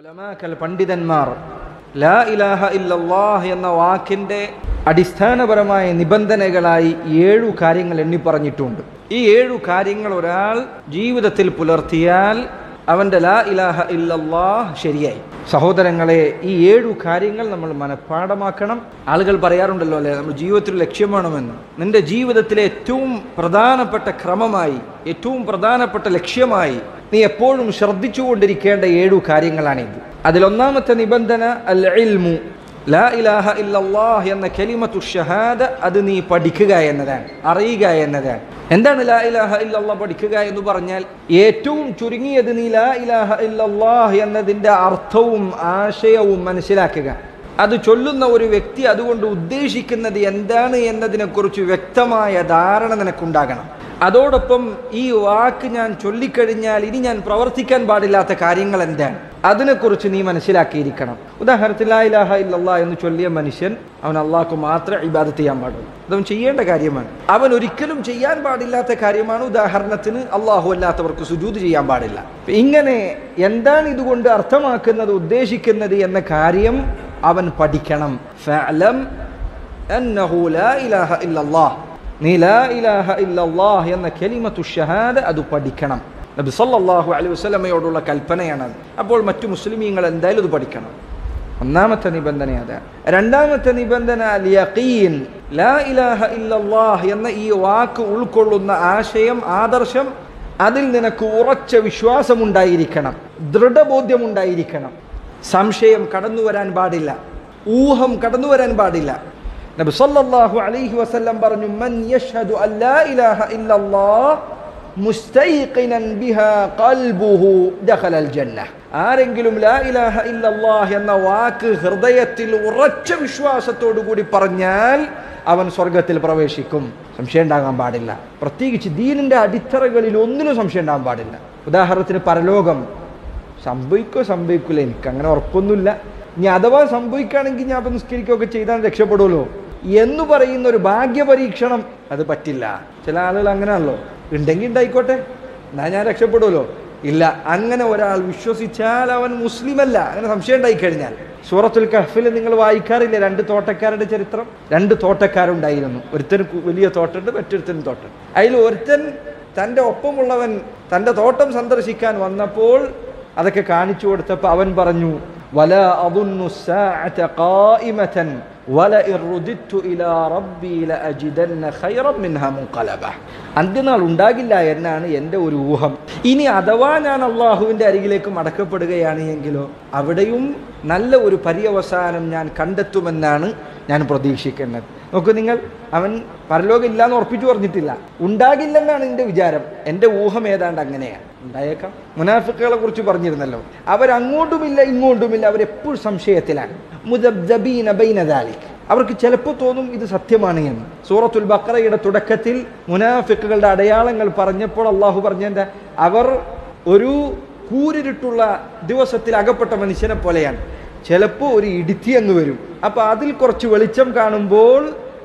ഉലമാക്കൾ പണ്ഡിതന്മാർ ലാ ഇലാഹ ഇല്ലല്ലാഹ് എന്ന വാക്കിന്റെ അടിസ്ഥാനപരമായ നിബന്ധനകളായി 7 കാര്യങ്ങൾ എണ്ണി പറഞ്ഞിട്ടുണ്ട്. ഈ 7 കാര്യങ്ങൾ ഒരാൾ ജീവിതത്തിൽ പുലർത്തിയാൽ അവന്റെ ലാ ഇലാഹ ഇല്ലല്ലാഹ് ശരിയായി. സഹോദരങ്ങളെ, ഈ 7 കാര്യങ്ങൾ നമ്മൾ മനഃപ്പാഠമാക്കണം. ആളുകൾ പറയാറുണ്ടല്ലോ അല്ലെ, നമ്മൾ ജീവിതത്തിൽ ലക്ഷ്യം വേണമെന്ന്. നിന്റെ ജീവിതത്തിലെ ഏറ്റവും പ്രധാനപ്പെട്ട ക്രമമായി, ഏറ്റവും പ്രധാനപ്പെട്ട ലക്ഷ്യമായി നീ എപ്പോഴും ശ്രദ്ധിച്ചുകൊണ്ടിരിക്കേണ്ട 7 കാര്യങ്ങളാണിത്. അതിലൊന്നാമത്തെ നിബന്ധന അൽ ഇൽമു, ലാ ഇലാഹ ഇല്ലല്ലാഹ് എന്ന കലിമത്തു ഷഹാദ അത് നീ പഠിക്കുക എന്നതാണ്, അറിയുക എന്നതാണ്. എന്താണ് ലാ ഇലാഹ ഇല്ലല്ലാഹ് പഠിക്കുക എന്ന് പറഞ്ഞാൽ? ഏറ്റവും ചുരുങ്ങിയത് നീ ലാ ഇലാഹ ഇല്ലല്ലാഹ് എന്നതിൻ്റെ അർത്ഥവും ആശയവും മനസ്സിലാക്കുക. അത് ചൊല്ലുന്ന ഒരു വ്യക്തി അതുകൊണ്ട് ഉദ്ദേശിക്കുന്നത് എന്താണ് എന്നതിനെക്കുറിച്ച് വ്യക്തമായ ധാരണ നിനക്കുണ്ടാകണം. അതോടൊപ്പം ഈ വാക്ക് ഞാൻ ചൊല്ലിക്കഴിഞ്ഞാൽ ഇനി ഞാൻ പ്രവർത്തിക്കാൻ പാടില്ലാത്ത കാര്യങ്ങൾ എന്താണ്, അതിനെക്കുറിച്ച് നീ മനസ്സിലാക്കിയിരിക്കണം. ഉദാഹരണത്തിൽ ലാ ഇലാഹ ഇല്ലല്ലാഹ് എന്ന് ചൊല്ലിയ മനുഷ്യൻ അവൻ അള്ളാഹ്ക്ക് മാത്രമേ ഇബാദത്ത് ചെയ്യാൻ പാടുള്ളൂ. അതവൻ ചെയ്യേണ്ട കാര്യമാണ്. അവൻ ഒരിക്കലും ചെയ്യാൻ പാടില്ലാത്ത കാര്യമാണ്. ഉദാഹരണത്തിന് അള്ളാഹു അല്ലാത്തവർക്ക് സുജൂദ് ചെയ്യാൻ പാടില്ല. ഇങ്ങനെ എന്താണ് ഇതുകൊണ്ട് അർത്ഥമാക്കുന്നത്, ഉദ്ദേശിക്കുന്നത് എന്ന കാര്യം അവൻ പഠിക്കണം. ഫഅലം അന്നഹു ലാ ഇലാഹ ഇല്ലല്ലാഹ്, നീ ലാ ഇലാഹ ഇല്ലല്ലാഹ് എന്ന കലിമത്തു ഷഹാദ അത് പഠിക്കണം. നബി സല്ലല്ലാഹു അലൈഹി വസല്ലമയോടുള്ള കൽപ്പനയാണത്. അപ്പോൾ മറ്റു മുസ്ലിമീങ്ങൾ എന്തായാലും ഇത് പഠിക്കണം. ഒന്നാമത്തെ നിബന്ധന അതാണ്. രണ്ടാമത്തെ നിബന്ധന അൽ യഖീൻ, ലാ ഇലാഹ ഇല്ലല്ലാഹ് എന്ന ഈ വാക്ക് ഉൾക്കൊള്ളുന്ന ആശയം, ആദർശം, അതിൽ നിനക്ക് ഉറച്ച വിശ്വാസമുണ്ടായിരിക്കണം, ദൃഢബോധ്യമുണ്ടായിരിക്കണം. സംശയം കടന്നു വരാൻ പാടില്ല, ഊഹം കടന്നു വരാൻ പാടില്ല. നബി സല്ലല്ലാഹു അലൈഹി വസല്ലം പറഞ്ഞു, മൻ യശ്ഹദു അൻ ലാ ഇലാഹ ഇല്ലല്ലാഹ് മുസ്തൈഖിനൻ ബിഹാ ഖൽബുഹു ദഖലൽ ജന്നഹ്. ആരെങ്കിലും ലാ ഇലാഹ ഇല്ലല്ലാഹ് എന്ന വാക്ക് ഹൃദയത്തിൽ ഉറച്ച വിശ്വാസത്തോടു കൂടി പറഞ്ഞാൽ അവൻ സ്വർഗത്തിൽ പ്രവേശിക്കും. സംശയം ഉണ്ടാകാൻ പാടില്ല. പ്രത്യേകിച്ച് ദീനിന്റെ അടിത്തറകളിൽ ഒന്നിനും സംശയം ഉണ്ടാകാൻ പാടില്ല. ഉദാഹരണത്തിന് പരലോകം സംഭവിക്കില്ല, എനിക്ക് അങ്ങനെ ഉറപ്പൊന്നുമില്ല. ഇനി അഥവാ സംഭവിക്കുകയാണെങ്കിൽ ഞാൻ അപ്പം നിസ്കരിക്കുകയൊക്കെ ചെയ്താൽ രക്ഷപ്പെടുമല്ലോ എന്ന് പറയുന്ന ഒരു ഭാഗ്യപരീക്ഷണം അത് പറ്റില്ല. ചില ആളുകൾ അങ്ങനെയാണല്ലോ, ഉണ്ടെങ്കിൽ ഉണ്ടായിക്കോട്ടെ, എന്നാ ഞാൻ രക്ഷപ്പെടുമല്ലോ. ഇല്ല, അങ്ങനെ ഒരാൾ വിശ്വസിച്ചാൽ അവൻ മുസ്ലിമല്ല. അങ്ങനെ സംശയം ഉണ്ടായിക്കഴിഞ്ഞാൽ, സൂറത്തുൽ കഹ്ഫിൽ നിങ്ങൾ വായിക്കാറില്ല 2 തോട്ടക്കാരുടെ ചരിത്രം? 2 തോട്ടക്കാരുണ്ടായിരുന്നു. ഒരുത്തന് വലിയ തോട്ടമുണ്ട്, മറ്റൊരുത്തനും തോട്ടം. അതിൽ ഒരുത്തൻ തൻ്റെ ഒപ്പമുള്ളവൻ തൻ്റെ തോട്ടം സന്ദർശിക്കാൻ വന്നപ്പോൾ അതൊക്കെ കാണിച്ചു കൊടുത്തപ്പോൾ അവൻ പറഞ്ഞു, വലാ അദുന്നു സ്സാഅത ഖായിമതൻ വലഇൻ റുദിത്തു ഇലാ റബ്ബി ലഅജിദന്ന ഖൈറൻ മിൻഹാ മുൻഖലബ. അന്ത്യനാൾ ഉണ്ടാകില്ല എന്നാണ് എൻ്റെ ഒരു ഊഹം. ഇനി അഥവാ ഞാൻ അള്ളാഹുവിൻ്റെ അരികിലേക്ക് മടക്കപ്പെടുകയാണ് എങ്കിലോ അവിടെയും നല്ല ഒരു പര്യവസാനം ഞാൻ കണ്ടെത്തുമെന്നാണ് ഞാൻ പ്രതീക്ഷിക്കുന്നത്. നോക്കൂ നിങ്ങൾ, അവൻ പരലോകം ഇല്ലാന്ന് ഉറപ്പിച്ചു പറഞ്ഞിട്ടില്ല, ഉണ്ടാകില്ലെന്നാണ് എൻ്റെ വിചാരം. എൻ്റെ ഊഹം ഏതാണ്ട് അങ്ങനെയാണ്. ഉണ്ടായേക്കാം. മുനാഫിക്കുകളെ കുറിച്ച് പറഞ്ഞിരുന്നല്ലോ, അവരങ്ങോട്ടുമില്ല ഇങ്ങോട്ടുമില്ല, അവരെപ്പോഴും സംശയത്തിലാണ്. മുദബ്ദബീന ബൈന ദാലിക്, അവർക്ക് ചിലപ്പോൾ തോന്നും ഇത് സത്യമാണ് എന്ന്. സൂറത്തുൽ ബഖറയുടെ തുടക്കത്തിൽ മുനാഫിക്കുകളുടെ അടയാളങ്ങൾ പറഞ്ഞപ്പോൾ അള്ളാഹു പറഞ്ഞെന്താ? അവർ ഒരു കൂരിരുട്ടുള്ള ദിവസത്തിൽ അകപ്പെട്ട മനുഷ്യനെ പോലെയാണ്. ചിലപ്പോൾ ഒരു ഇടുത്തി അങ്ങ് വരും, അപ്പോൾ അതിൽ കുറച്ച് വെളിച്ചം കാണുമ്പോൾ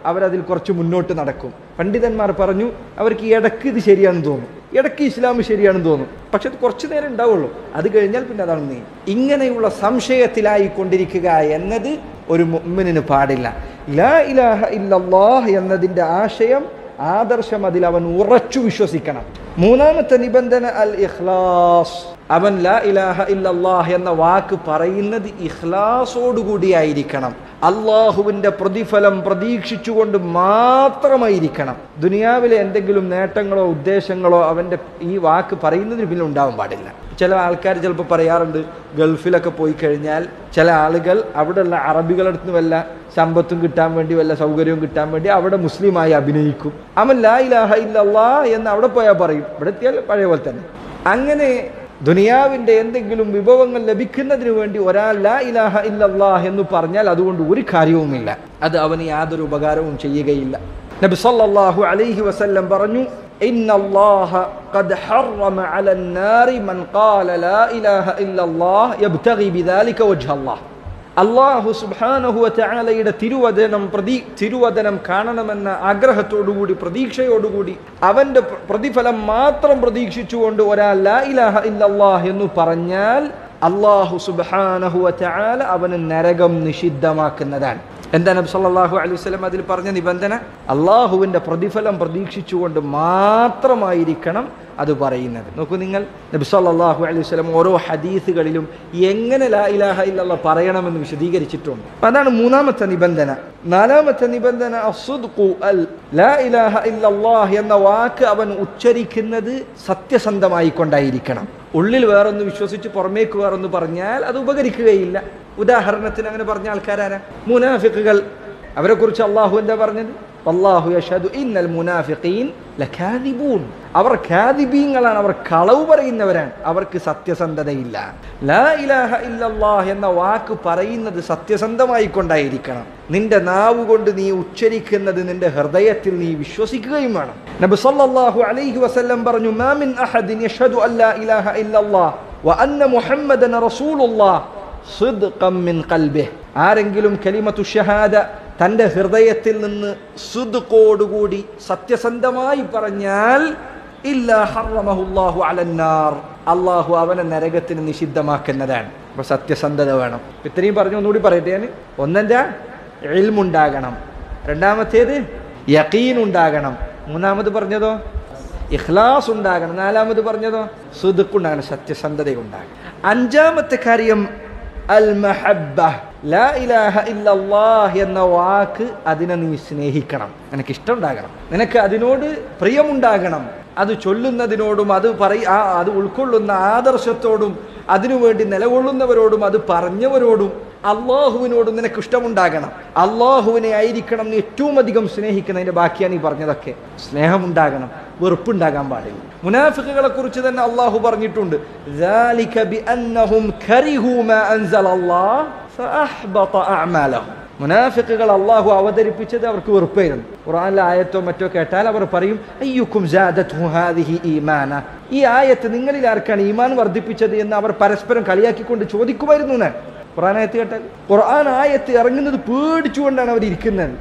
അവരതിൽ കുറച്ച് മുന്നോട്ട് നടക്കും. പണ്ഡിതന്മാർ പറഞ്ഞു, അവർക്ക് ഇടയ്ക്ക് ഇത് ശരിയാണെന്ന് തോന്നും, ഇടയ്ക്ക് ഇസ്ലാം ശരിയാണെന്ന് തോന്നും, പക്ഷെ അത് കുറച്ചു നേരം ഉണ്ടാവുള്ളൂ. അത് കഴിഞ്ഞാൽ പിന്നെ അതാണ് നീ. ഇങ്ങനെയുള്ള സംശയത്തിലായി കൊണ്ടിരിക്കുക എന്നത് ഒരു മുഅ്മിനിന് പാടില്ല. ലാ ഇലാഹ ഇല്ലല്ലാഹ് എന്നതിൻ്റെ ആശയം, ആദർശം അതിൽ അവൻ ഉറച്ചു വിശ്വസിക്കണം. മൂന്നാമത്തെ നിബന്ധന അൽ ഇഖ്ലാസ്. അവൻ ലാ ഇലാഹ ഇല്ലല്ലാഹ് എന്ന വാക്ക് പറയുന്നത് ഇഖ്ലാസോടുകൂടിയായിരിക്കണം. അള്ളാഹുവിൻ്റെ പ്രതിഫലം പ്രതീക്ഷിച്ചുകൊണ്ട് മാത്രമായിരിക്കണം. ദുനിയാവിലെ എന്തെങ്കിലും നേട്ടങ്ങളോ ഉദ്ദേശങ്ങളോ അവൻ്റെ ഈ വാക്ക് പറയുന്നതിന് പിന്നെ ഉണ്ടാവാൻ പാടില്ല. ചില ആൾക്കാർ ചിലപ്പോൾ പറയാറുണ്ട്, ഗൾഫിലൊക്കെ പോയി കഴിഞ്ഞാൽ ചില ആളുകൾ അവിടെയുള്ള അറബികളടുത്ത് വല്ല സമ്പത്തും കിട്ടാൻ വേണ്ടി, വല്ല സൗകര്യവും കിട്ടാൻ വേണ്ടി അവിടെ മുസ്ലിമായി അഭിനയിക്കും. അവൻ ലാ ഇലാഹ ഇല്ലല്ലാഹ് എന്ന് അവിടെ പോയാൽ പറയും, ഇവിടെ എത്തിയാൽ പഴയ പോലെ തന്നെ. അങ്ങനെ ദുനിയാവിൻ്റെ എന്തെങ്കിലും വിഭവങ്ങൾ ലഭിക്കുന്നതിന് വേണ്ടി ഒരാൾ ലാ ഇലാഹ ഇല്ലല്ലാഹ് എന്ന് പറഞ്ഞാൽ അതുകൊണ്ട് ഒരു കാര്യവുമില്ല, അത് അവന് യാതൊരു ഉപകാരവും ചെയ്യുകയില്ല. നബി സല്ലല്ലാഹു അലൈഹി വസല്ലം പറഞ്ഞു, ഇന്നല്ലാഹ ഖദ് ഹറമ അലൻ നാരി മൻ ഖാല ലാ ഇലാഹ ഇല്ലല്ലാഹ് യബ്തഗി ബിദാലിക വജ്ഹല്ലാഹ്. അള്ളാഹു സുബ്ഹാനഹു വ തആലയുടെ തിരുവദനം കാണണമെന്ന ആഗ്രഹത്തോടുകൂടി, പ്രതീക്ഷയോടുകൂടി, അവൻ്റെ പ്രതിഫലം മാത്രം പ്രതീക്ഷിച്ചുകൊണ്ട് ഒരാൾ ലാ ഇലാഹ ഇല്ലല്ലാഹ് എന്ന് പറഞ്ഞാൽ അല്ലാഹു സുബ്ഹാനഹു വ തആല അവന് നരകം നിഷിദ്ധമാക്കുന്നതാണ്. എന്താ നബി സല്ലല്ലാഹു അലൈഹി വസല്ലം അതിൽ പറഞ്ഞ നിബന്ധന? അള്ളാഹുവിൻ്റെ പ്രതിഫലം പ്രതീക്ഷിച്ചുകൊണ്ട് മാത്രമായിരിക്കണം അത് പറയുന്നത്. നോക്കൂ നിങ്ങൾ, നബി സല്ലല്ലാഹു അലൈഹി വസല്ലം ഓരോ ഹദീസുകളിലും എങ്ങനെ ലാ ഇലാഹ ഇല്ലല്ലാഹ് പറയണമെന്ന് വിശദീകരിച്ചിട്ടുണ്ട്. അതാണ് മൂന്നാമത്തെ നിബന്ധന. നാലാമത്തെ നിബന്ധന അസ്സുദ്ഖു അൽ ലാ ഇലാഹ ഇല്ലല്ലാഹ് എന്ന വാക്ക് അവൻ ഉച്ചരിക്കുന്നത് സത്യസന്ധമായി കൊണ്ടായിരിക്കണം. ഉള്ളിൽ വേറൊന്ന് വിശ്വസിച്ച് പുറമേക്ക് വേറൊന്ന് പറഞ്ഞാൽ അത് ഉപകരിക്കുകയില്ല. ഉദാഹരണത്തിന് അങ്ങനെ പറഞ്ഞ ആൾക്കാരാരാ? മുനാഫിഖുകൾ. അവരെ കുറിച്ച് അള്ളാഹു എന്താ പറഞ്ഞത്? വല്ലാഹു യശ്ഹദു ഇന്നൽ മുനാഫിഖീൻ ലകാദിബൂൻ. അവർ കാദിബീങ്ങളാണ്, അവർ കളവ് പറയുന്നവരാണ്, അവർക്ക് സത്യസന്ധതയില്ല. ലാ ഇലാഹ ഇല്ലല്ലാഹ് എന്ന വാക്ക് പറയുന്നത് സത്യസന്ധമായി കൊണ്ടായിരിക്കണം. നിന്റെ നാവ് കൊണ്ട് നീ ഉച്ചരിക്കുന്നത് നിന്റെ ഹൃദയത്തിൽ നീ വിശ്വസിക്കുകയും വേണം. നബി സല്ലല്ലാഹു അലൈഹി വസല്ലം പറഞ്ഞു, മാ മിൻ അഹദിൻ യശ്ഹദു അല്ലാ ഇലാഹ ഇല്ലല്ലാഹ് വ അന്ന മുഹമ്മദൻ റസൂലുള്ളാഹ് സിദ്ഖൻ മിൻ ഖൽബിഹി. ആരെങ്കിലും കലിമത്തു ഷഹാദ തൻ്റെ ഹൃദയത്തിൽ നിന്ന് സിദ്ഖോടുകൂടി സത്യസന്ധമായി പറഞ്ഞാൽ ഇല്ലാ ഹറമഹുല്ലാഹു അലന്നാർ, അള്ളാഹു അവനെ നരകത്തിന് നിഷിദ്ധമാക്കുന്നതാണ്. അപ്പൊ സത്യസന്ധത വേണം. ഇത്രയും പറഞ്ഞു, ഒന്നുകൂടി പറയട്ടെ ഞാൻ. ഒന്നെന്താ? ഇൽമുണ്ടാകണം. രണ്ടാമത്തേത് യഖീൻ ഉണ്ടാകണം. മൂന്നാമത് പറഞ്ഞതോ ഇഖ്ലാസ് ഉണ്ടാകണം. നാലാമത് പറഞ്ഞതോ സിദ്ഖ് ഉണ്ടാകണം, സത്യസന്ധത ഉണ്ടാകണം. അഞ്ചാമത്തെ കാര്യം അൽ മഹബ്ബ. ലാ ഇലാഹ ഇല്ലല്ലാഹ് എന്ന വാക്ക് അതിനെ നീ സ്നേഹിക്കണം. നിനക്ക് ഇഷ്ടമുണ്ടാകണം, നിനക്ക് അതിനോട് പ്രിയമുണ്ടാകണം. അത് ചൊല്ലുന്നതിനോടും അത് ഉൾക്കൊള്ളുന്ന ആദർശത്തോടും അതിനുവേണ്ടി നിലകൊള്ളുന്നവരോടും അത് പറഞ്ഞവരോടും അള്ളാഹുവിനോടും നിനക്ക് ഇഷ്ടമുണ്ടാകണം. അള്ളാഹുവിനെ ആയിരിക്കണം നീ ഏറ്റവും അധികം സ്നേഹിക്കുന്നതിൻ്റെ ബാക്കിയാണ് ഈ പറഞ്ഞതൊക്കെ. സ്നേഹമുണ്ടാകണം, വെറുപ്പുണ്ടാകാൻ പാടില്ല. മുനാഫിഖുകളെ കുറിച്ച് തന്നെ അള്ളാഹു പറഞ്ഞിട്ടുണ്ട്, ذَلِكَ بِأَنَّهُمْ كَرِهُوا مَا أَنزَلَ اللَّهُ فَأَحْبَطَ أَعْمَالَهُم. മുനാഫിഖുകൾ അള്ളാഹു അവതരിപ്പിച്ചത് അവർക്ക് വെറുപ്പായിരുന്നു. ഖുർആനിലെ ആയത്തോ മറ്റോ കേട്ടാൽ അവർ പറയും, അയ്യുക്കും സാദത്ഹു ഹാദിഹി ഈമാന, ഈ ആയത്ത് നിങ്ങളിൽ ആർക്കാണ് ഈമാൻ വർദ്ധിപ്പിച്ചത് എന്ന് അവർ പരസ്പരം കളിയാക്കിക്കൊണ്ട് ചോദിക്കുമായിരുന്നു. ഖുർആൻ ആയത്ത് കേട്ടാൽ, ഖുർആൻ ആയത്ത് ഇറങ്ങുന്നത് പേടിച്ചുകൊണ്ടാണ് അവർ ഇരിക്കുന്നത്.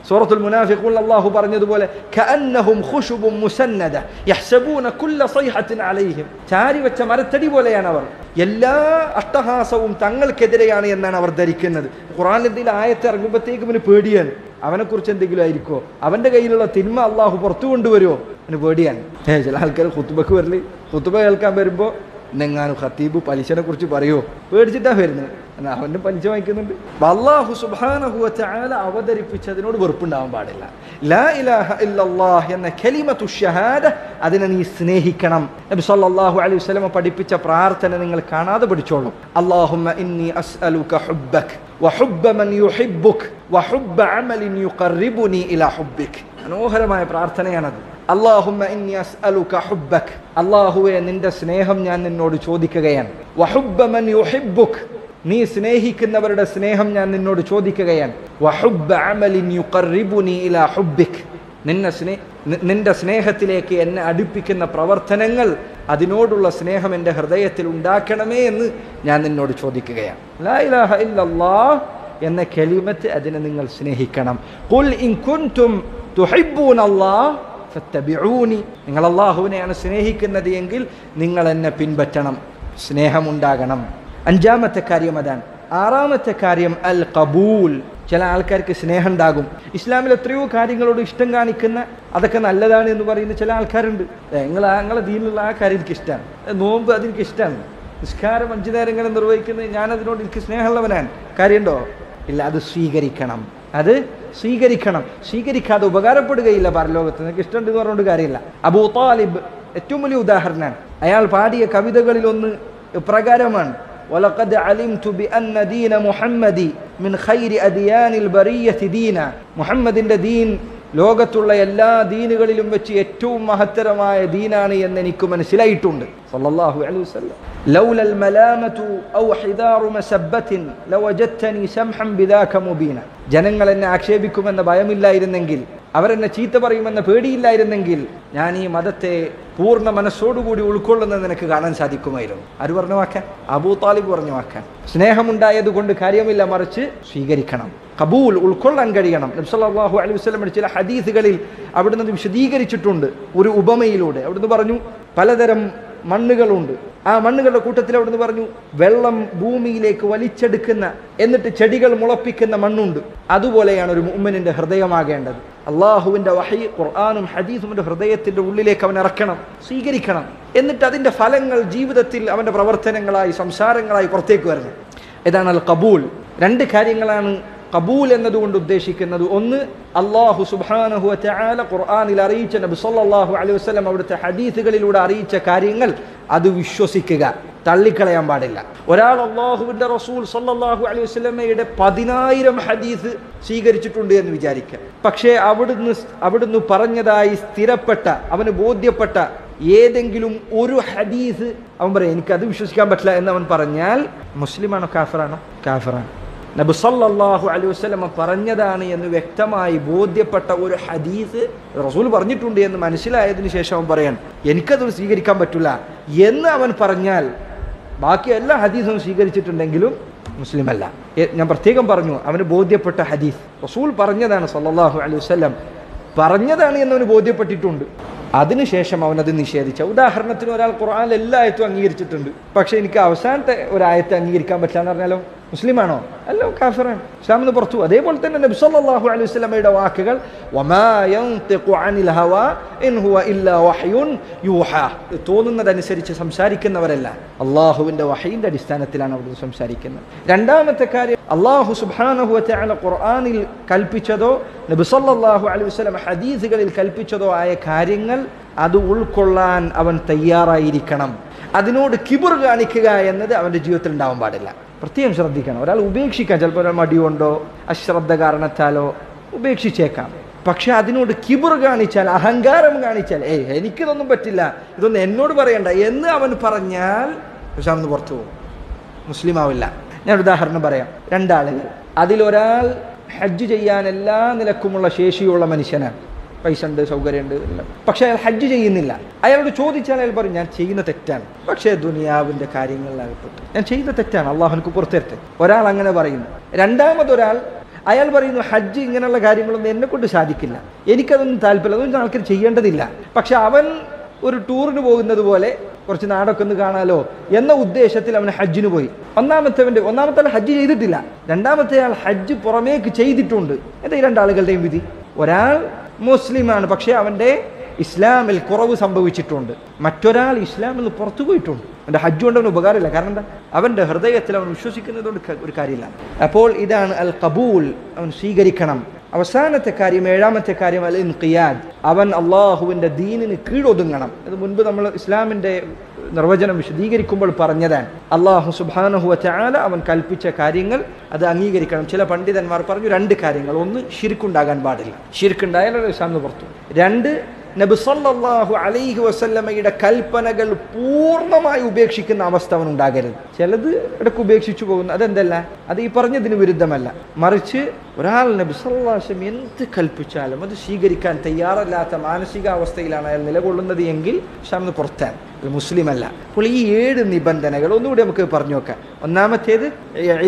സൂറത്തുൽ മുനാഫിഖൂൻ അല്ലാഹു പറഞ്ഞതുപോലെ കഅന്നഹും ഖുശുബും മുസന്നദ യഹ്സബൂന കുല്ല സൈഹത്തിൻ അലൈഹിം, ചാരി വെച്ച മരത്തടി പോലെയാണ് അവർ. എല്ലാ അട്ടഹാസവും തങ്ങൾക്കെതിരെയാണ് എന്നാണ് അവർ ധരിക്കുന്നത്. ഖുർആനിൽ എന്തെങ്കിലും ആയത്ത് ഇറങ്ങുമ്പോഴത്തേക്കും അവന് പേടിയാണ്. അവനെക്കുറിച്ച് എന്തെങ്കിലും ആയിരിക്കോ, അവൻ്റെ കയ്യിലുള്ള തിന്മ അള്ളാഹു പുറത്തു കൊണ്ടുവരുമോ, അവന് പേടിയാണ്. ചില ആൾക്കാർ ഖുത്ബക്ക് വരല്, ഖുത്ബ കേൾക്കാൻ വരുമ്പോൾ എന്നെങ്ങാനും ഖത്തീബ് പലിശനെ കുറിച്ച് പറയുമോ, പേടിച്ചിട്ടാണ് വരുന്നത്. അവൻ്റെ പലിശ വാങ്ങിക്കുന്നുണ്ട്. അല്ലാഹു സുബ്ഹാനഹു വ തആല അവതരിപ്പിച്ചതിനോട് വെറുപ്പുണ്ടാവാൻ പാടില്ല. ലാ ഇലാഹ ഇല്ലല്ലാഹ് എന്ന കലിമത്തു ഷഹാദ അതിനെ നീ സ്നേഹിക്കണം. നബി സല്ലല്ലാഹു അലൈഹി വസല്ലം പഠിപ്പിച്ച പ്രാർത്ഥന നിങ്ങൾ കാണാതെ പഠിച്ചോളൂ. അല്ലാഹുമ്മ ഇന്നി അസ്അലുക ഹുബ്ബക വഹുബ്ബ മൻ യുഹിബ്ബുക വഹുബ്ബ അമലിൻ യുഖർരിബുനി ഇലാ ഹുബ്ബിക. മനോഹരമായ പ്രാർത്ഥനയാണത്. അല്ലാഹുമ്മ ഇന്നി അസ്അലുക ഹുബ്ബക, അല്ലാഹുവേ നിന്റെ സ്നേഹം ഞാൻ നിന്നോട് ചോദിക്കുകയാണ്. വഹുബ്ബ മൻ യുഹിബ്ബുക, നീ സ്നേഹിക്കുന്നവരുടെ സ്നേഹം ഞാൻ നിന്നോട് ചോദിക്കുകയാണ്. വഹുബ്ബ അമലിൻ യുഖർരിബുനി ഇലാ ഹുബ്ബിക, നിന്റെ സ്നേഹത്തിലേക്ക് എന്നെ അടുപ്പിക്കുന്ന പ്രവർത്തനങ്ങൾ, അതിനോടുള്ള സ്നേഹം എൻ്റെ ഹൃദയത്തിൽ ഉണ്ടാക്കണമേ എന്ന് ഞാൻ നിന്നോട് ചോദിക്കുകയാണ്. ലാ ഇലാഹ ഇല്ലല്ലാഹ് എന്ന കലിമത്ത് അതിനെ നിങ്ങൾ സ്നേഹിക്കണം. ഖുൽ ഇൻ കുൻതും തുഹിബ്ബൂനല്ലാഹ് ഫത്തബിഊനി, നിങ്ങൾ അല്ലാഹുവിനെയാണ് സ്നേഹിക്കുന്നത് എങ്കിൽ നിങ്ങൾ എന്നെ പിൻപറ്റണം, സ്നേഹമുണ്ടാകണം. അഞ്ചാമത്തെ കാര്യം അതാണ്. ആറാമത്തെ കാര്യം അൽ ഖബൂൽ. ചില ആൾക്കാർക്ക് സ്നേഹം ഉണ്ടാകും. ഇസ്ലാമിൽ എത്രയോ കാര്യങ്ങളോട് ഇഷ്ടം കാണിക്കുന്ന, അതൊക്കെ നല്ലതാണ് എന്ന് പറയുന്ന ചില ആൾക്കാരുണ്ട്. നിങ്ങളെ ദീനിലുള്ള ആ കാര്യം എനിക്ക് ഇഷ്ടമാണ്, നോമ്പ് അതെനിക്ക് ഇഷ്ടമാണ്, നിസ്കാരം 5 നേരം ഇങ്ങനെ നിർവഹിക്കുന്നത് ഞാനതിനോട് എനിക്ക് സ്നേഹമുള്ളവനാണ്. കാര്യമുണ്ടോ? ഇല്ല. അത് സ്വീകരിക്കണം, അത് സ്വീകരിക്കണം. സ്വീകരിക്കാതെ ഉപകാരപ്പെടുകയില്ല പരലോകത്ത്. നിങ്ങൾക്ക് ഇഷ്ടമുണ്ടെന്ന് പറഞ്ഞുകൊണ്ട് കാര്യമില്ല. അബൂ താലിബ് ഏറ്റവും വലിയ ഉദാഹരണമാണ്. അയാൾ പാടിയ കവിതകളിലൊന്ന് ഇപ്രകാരമാണ്: وَلَقَدْ عَلِمْتُ بِأَنَّ دِينَ مُحَمَّدِ مِنْ خَيْرِ أَدْيَانِ الْبَرِيَّةِ دِينًا, മുഹമ്മദിൻ്റെ ദീൻ ലോകത്തുള്ള എല്ലാ ദീനുകളിലും വെച്ച് ഏറ്റവും മഹത്തരമായ ദീനാണ് എന്ന് എനിക്ക് മനസ്സിലായിട്ടുണ്ട്. സല്ലല്ലാഹു അലൈഹി വസല്ലം. لولا الملامة أو حذار مسبة لوجدتني سمحا بذاك مبينا. ജനങ്ങൾ എന്നെ ആക്ഷേപിക്കുമെന്ന ഭയമില്ലായിരുന്നെങ്കിൽ, അവരെന്നെ ചീത്ത പറയുമെന്ന പേടിയില്ലായിരുന്നെങ്കിൽ ഞാൻ ഈ മതത്തെ പൂർണ്ണ മനസ്സോടുകൂടി ഉൾക്കൊള്ളുന്നത് നിനക്ക് കാണാൻ സാധിക്കുമായിരുന്നു. ആര് പറഞ്ഞു വാക്കാൻ? അബൂ താലിബ് പറഞ്ഞു വാക്കാൻ. സ്നേഹമുണ്ടായത് കൊണ്ട് കാര്യമില്ല, മറിച്ച് സ്വീകരിക്കണം. കബൂൽ, ഉൾക്കൊള്ളാൻ കഴിയണം. നബി സല്ലല്ലാഹു അലൈഹി വസല്ലം ചില ഹദീസുകളിൽ അവിടുന്ന് വിശദീകരിച്ചിട്ടുണ്ട് ഒരു ഉപമയിലൂടെ. അവിടുന്ന് പറഞ്ഞു, പലതരം മണ്ണുകളുണ്ട്. ആ മണ്ണുകളുടെ കൂട്ടത്തിൽ അവിടുന്ന് പറഞ്ഞു വെള്ളം ഭൂമിയിലേക്ക് വലിച്ചെടുക്കുന്ന എന്നിട്ട് ചെടികൾ മുളപ്പിക്കുന്ന മണ്ണുണ്ട്. അതുപോലെയാണ് ഒരു മുഅ്മിനിന്റെ ഹൃദയമാകേണ്ടത്. അള്ളാഹുവിന്റെ വഹി ഖുർആനും ഹദീസും ഹൃദയത്തിന്റെ ഉള്ളിലേക്ക് അവൻ ഇറക്കണം, സ്വീകരിക്കണം. എന്നിട്ട് അതിന്റെ ഫലങ്ങൾ ജീവിതത്തിൽ അവന്റെ പ്രവർത്തനങ്ങളായി സംസാരങ്ങളായി പുറത്തേക്ക് വരണം. ഇതാണ് അൽ ഖബൂൽ. രണ്ട് കാര്യങ്ങളാണ് ഖബൂൽ എന്നതുകൊണ്ട് ഉദ്ദേശിക്കുന്നത്. ഒന്ന്, അല്ലാഹു സുബ്ഹാനഹു വ തആല ഖുർആനിൽ അറിയിച്ച, നബി സല്ലല്ലാഹു അലൈഹി വസല്ലം അവിടുത്തെ ഹദീസുകളിലൂടെ അറിയിച്ച കാര്യങ്ങൾ അത് വിശ്വസിക്കുക, തള്ളിക്കളയാൻ പാടില്ല. ഒരാൾ അല്ലാഹുവിന്റെ റസൂൽ സല്ലല്ലാഹു അലൈഹി വസല്ലമയുടെ 10,000 ഹദീസ് സ്വീകരിച്ചിട്ടുണ്ട് എന്ന് വിചാരിക്കുക. പക്ഷേ അവിടുന്ന് പറഞ്ഞതായി സ്ഥിരപ്പെട്ട, അവന് ബോധ്യപ്പെട്ട ഏതെങ്കിലും ഒരു ഹദീസ് അവൻ പറയും എനിക്കത് വിശ്വസിക്കാൻ പറ്റില്ല എന്ന് അവൻ പറഞ്ഞാൽ മുസ്ലിമാണോ കാഫിറാണോ? കാഫിറാണ്. നബി സല്ലല്ലാഹു അലൈഹി വസല്ലം പറഞ്ഞതാണ് എന്ന് വ്യക്തമായി ബോധ്യപ്പെട്ട ഒരു ഹദീസ് റസൂൽ പറഞ്ഞിട്ടുണ്ട് എന്ന് മനസ്സിലായതിനു ശേഷം അവൻ പറയാൻ എനിക്കത് സ്വീകരിക്കാൻ പറ്റില്ല എന്ന് അവൻ പറഞ്ഞാൽ ബാക്കി എല്ലാ ഹദീസും സ്വീകരിച്ചിട്ടുണ്ടെങ്കിലും മുസ്ലിം അല്ല. ഞാൻ പ്രത്യേകം പറഞ്ഞു, അവന് ബോധ്യപ്പെട്ട ഹദീസ് റസൂൽ പറഞ്ഞതാണ്, സല്ലല്ലാഹു അലൈഹി വസല്ലം പറഞ്ഞതാണ് എന്നവന് ബോധ്യപ്പെട്ടിട്ടുണ്ട്. അതിനുശേഷം അവനത് നിഷേധിച്ച, ഉദാഹരണത്തിന് ഒരാൾ ഖുർആനിൽ എല്ലാ ആയത്തും അംഗീകരിച്ചിട്ടുണ്ട്, പക്ഷെ എനിക്ക് അവസാനത്തെ ഒരു ആയത്ത് അംഗീകരിക്കാൻ പറ്റില്ല എന്ന് പറഞ്ഞാലോ മുസ്ലിമാണോ? അല്ല, കാഫിറാണ്, ഇസ്ലാമിന് പുറത്തു. അതേപോലെ തന്നെ നബി സല്ലല്ലാഹു അലൈഹി വസല്ലമയുടെ വാക്കുകൾ വമാ യൻതിഖു അനിൽ ഹവാ ഇൻ ഹുവ ഇല്ലാ വഹ്യുൻ യൂഹാ, തോന്നുന്നതനുസരിച്ച് സംസാരിക്കുന്നവരല്ല, അള്ളാഹുവിന്റെ വഹയിന്റെ അടിസ്ഥാനത്തിലാണ് അവിടെ സംസാരിക്കുന്നത്. രണ്ടാമത്തെ കാര്യം, അള്ളാഹു സുബ്ഹാനഹു വ തആല ഖുർആനിൽ കൽപ്പിച്ചതോ നബി സല്ലല്ലാഹു അലൈഹി വസല്ലം ഹദീസുകളിൽ കൽപ്പിച്ചതോ ആയ കാര്യങ്ങൾ അത് ഉൾക്കൊള്ളാൻ അവൻ തയ്യാറായിരിക്കണം. അതിനോട് കിബർ കാണിക്കുക എന്നത് അവന്റെ ജീവിതത്തിൽ ഉണ്ടാവാൻ പാടില്ല. പ്രത്യേകം ശ്രദ്ധിക്കണം. ഒരാൾ ഉപേക്ഷിക്കാൻ, ചിലപ്പോൾ ഒരാൾ മടികൊണ്ടോ അശ്രദ്ധ കാരണത്താലോ ഉപേക്ഷിച്ചേക്കാം. പക്ഷെ അതിനോട് കിബർ കാണിച്ചാൽ, അഹങ്കാരം കാണിച്ചാൽ, എനിക്കിതൊന്നും പറ്റില്ല, ഇതൊന്നും എന്നോട് പറയണ്ട എന്ന് അവൻ പറഞ്ഞാൽ പക്ഷെ അവന് പുറത്തു പോകും, മുസ്ലിം ആവില്ല. ഞാൻ ഉദാഹരണം പറയാം. രണ്ടാളുകൾ, അതിലൊരാൾ ഹജ്ജ് ചെയ്യാൻ എല്ലാ നിലക്കുമുള്ള ശേഷിയുള്ള മനുഷ്യനാണ്, പൈസ ഉണ്ട്, സൗകര്യമുണ്ട്, എല്ലാം. പക്ഷെ അയാൾ ഹജ്ജ് ചെയ്യുന്നില്ല. അയാളോട് ചോദിച്ചാൽ അയാൾ പറയും ഞാൻ ചെയ്യുന്ന തെറ്റാണ്, പക്ഷേ ദുനിയാവിൻ്റെ കാര്യങ്ങളിലാകപ്പെട്ടു ഞാൻ ചെയ്ത തെറ്റാണ്, അള്ളാഹുവിനക്ക് പുറത്തെടുത്ത്. ഒരാൾ അങ്ങനെ പറയുന്നു. രണ്ടാമതൊരാൾ അയാൾ പറയുന്നു ഹജ്ജ് ഇങ്ങനെയുള്ള കാര്യങ്ങളൊന്നും എന്നെ കൊണ്ട് സാധിക്കില്ല, എനിക്കതൊന്നും താല്പര്യം, അതൊന്നും ആൾക്കാർ ചെയ്യേണ്ടതില്ല. പക്ഷെ അവൻ ഒരു ടൂറിന് പോകുന്നത് പോലെ കുറച്ച് നാടൊക്കെ ഒന്ന് കാണാലോ എന്ന ഉദ്ദേശത്തിൽ അവൻ ഹജ്ജിന് പോയി. ഒന്നാമത്തെ ആൾ ഹജ്ജ് ചെയ്തിട്ടില്ല, രണ്ടാമത്തെ ആൾ ഹജ്ജ് പുറമേക്ക് ചെയ്തിട്ടുണ്ട്. എന്താ ഈ രണ്ടാളുകളുടെയും വിധി? ഒരാൾ മുസ്ലിമാണ്, പക്ഷേ അവൻ്റെ ഇസ്ലാമിൽ കുറവ് സംഭവിച്ചിട്ടുണ്ട്. മറ്റൊരാൾ ഇസ്ലാമിൽ നിന്ന് പുറത്തു പോയിട്ടുണ്ട്. അവൻ്റെ ഹജ്ജ് കൊണ്ട് അവന് ഉപകാരമില്ല. കാരണം എന്താ? അവൻ്റെ ഹൃദയത്തിൽ അവൻ വിശ്വസിക്കുന്നതുകൊണ്ട് ഒരു കാര്യമില്ല. അപ്പോൾ ഇതാണ് അൽ ഖബൂൽ, അവൻ സ്വീകരിക്കണം. അവസാനത്തെ കാര്യം, ഏഴാമത്തെ കാര്യം അൽ ഇൻഖിയാദ്, അവൻ അള്ളാഹുവിൻ്റെ ദീനിന് കീഴൊതുങ്ങണം. ഇത് മുൻപ് നമ്മൾ ഇസ്ലാമിൻ്റെ നിർവചനം വിശദീകരിക്കുമ്പോൾ പറഞ്ഞതാണ്. അള്ളാഹു സുബ്ഹാനഹു വ തആല അവൻ കൽപ്പിച്ച കാര്യങ്ങൾ അത് അംഗീകരിക്കണം. ചില പണ്ഡിതന്മാർ പറഞ്ഞു രണ്ട് കാര്യങ്ങൾ. ഒന്ന്, ശിർക്കുണ്ടാകാൻ പാടില്ല, ശിർക്കുണ്ടായാൽ ഇസ്ലാമിന് പുറത്തു. രണ്ട്, നബി സല്ലല്ലാഹു അലൈഹി വസല്ലമയുടെ കൽപ്പനകൾ പൂർണ്ണമായി ഉപേക്ഷിക്കുന്ന അവസ്ഥ അവൻ ഉണ്ടാകരുത്. ചിലത് ഇടയ്ക്ക് ഉപേക്ഷിച്ചു പോകുന്നു, അതെന്തല്ല, അത് ഈ പറഞ്ഞതിന് വിരുദ്ധമല്ല. മറിച്ച് ഒരാൾ നബി സല്ലല്ലാഹു അലൈഹി വസല്ലം എന്ത് കൽപ്പിച്ചാലും അത് സ്വീകരിക്കാൻ തയ്യാറല്ലാത്ത മാനസികാവസ്ഥയിലാണ് അയാൾ നിലകൊള്ളുന്നത് എങ്കിൽ ഇസ്ലാമിന് പുറത്താണ്, മുസ്ലിം അല്ല. അപ്പോൾ ഈ 7 നിബന്ധനകൾ ഒന്നുകൂടി നമുക്ക് പറഞ്ഞു നോക്കാം. ഒന്നാമത്തേത്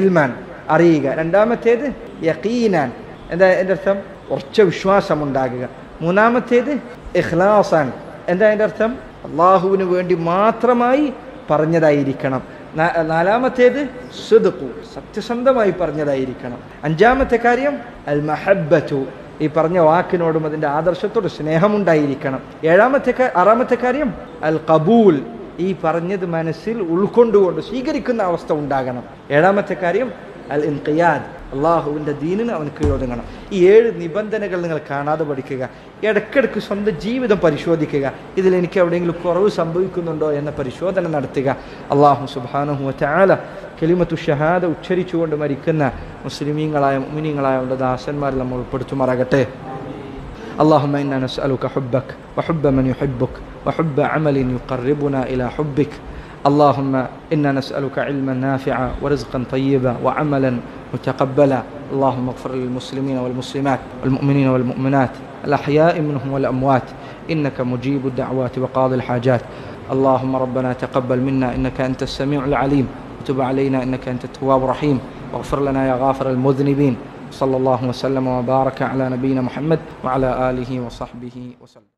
ഇൽമാൻ, അറിയുക. രണ്ടാമത്തേത് യഖീനാൻ, എന്താ എൻ്റെ അർത്ഥം? ഉറച്ച വിശ്വാസം ഉണ്ടാകുക. മൂന്നാമത്തേത് ഇഖ്ലാസാൻ, എന്താ അതിൻ്റെ അർത്ഥം? അള്ളാഹുവിന് വേണ്ടി മാത്രമായി പറഞ്ഞതായിരിക്കണം. നാലാമത്തേത് സിദ്ഖു, സത്യസന്ധമായി പറഞ്ഞതായിരിക്കണം. അഞ്ചാമത്തെ കാര്യം അൽ മഹബ്ബത്തു, ഈ പറഞ്ഞ വാക്കിനോടും അതിൻ്റെ ആദർശത്തോട് സ്നേഹമുണ്ടായിരിക്കണം. ആറാമത്തെ കാര്യം അൽ ഖബൂൽ, ഈ പറഞ്ഞത് മനസ്സിൽ ഉൾക്കൊണ്ടുകൊണ്ട് സ്വീകരിക്കുന്ന അവസ്ഥ ഉണ്ടാകണം. ഏഴാമത്തെ കാര്യം അൽ ഇൻഖിയാദ്, അള്ളാഹുവിൻ്റെ ദീനിന് അവൻ കീഴൊതുങ്ങണം. ഈ 7 നിബന്ധനകൾ നിങ്ങൾ കാണാതെ പഠിക്കുക. ഇടയ്ക്കിടയ്ക്ക് സ്വന്തം ജീവിതം പരിശോധിക്കുക. ഇതിലെനിക്ക് എവിടെയെങ്കിലും കുറവ് സംഭവിക്കുന്നുണ്ടോ എന്ന പരിശോധന നടത്തുക. അള്ളാഹു സുബ്ഹാനഹു വ തആല കലിമത്തു ഷഹാദ ഉച്ചരിച്ചുകൊണ്ട് മരിക്കുന്ന മുസ്ലിമീങ്ങളായ മുഅ്മിനീങ്ങളായ അവൻ്റെ ദാസന്മാരിൽ നമ്മൾ ഉൾപ്പെടുത്തുമാറാകട്ടെ. اللهم إنا نسألك حبك وحب من يحبك وحب عمل يقربنا إلى حبك. اللهم إنا نسألك علما نافعا ورزقا طيبا وعملا متقبلا. اللهم اغفر للمسلمين والمسلمات والمؤمنين والمؤمنات الأحياء منهم والأموات إنك مجيب الدعوات وقاضي الحاجات. اللهم ربنا تقبل منا إنك أنت السميع العليم وتب علينا إنك أنت التواب الرحيم واغفر لنا يا غافر المذنبين. صلى الله وسلم وبارك على نبينا محمد وعلى آله وصحبه وسلم.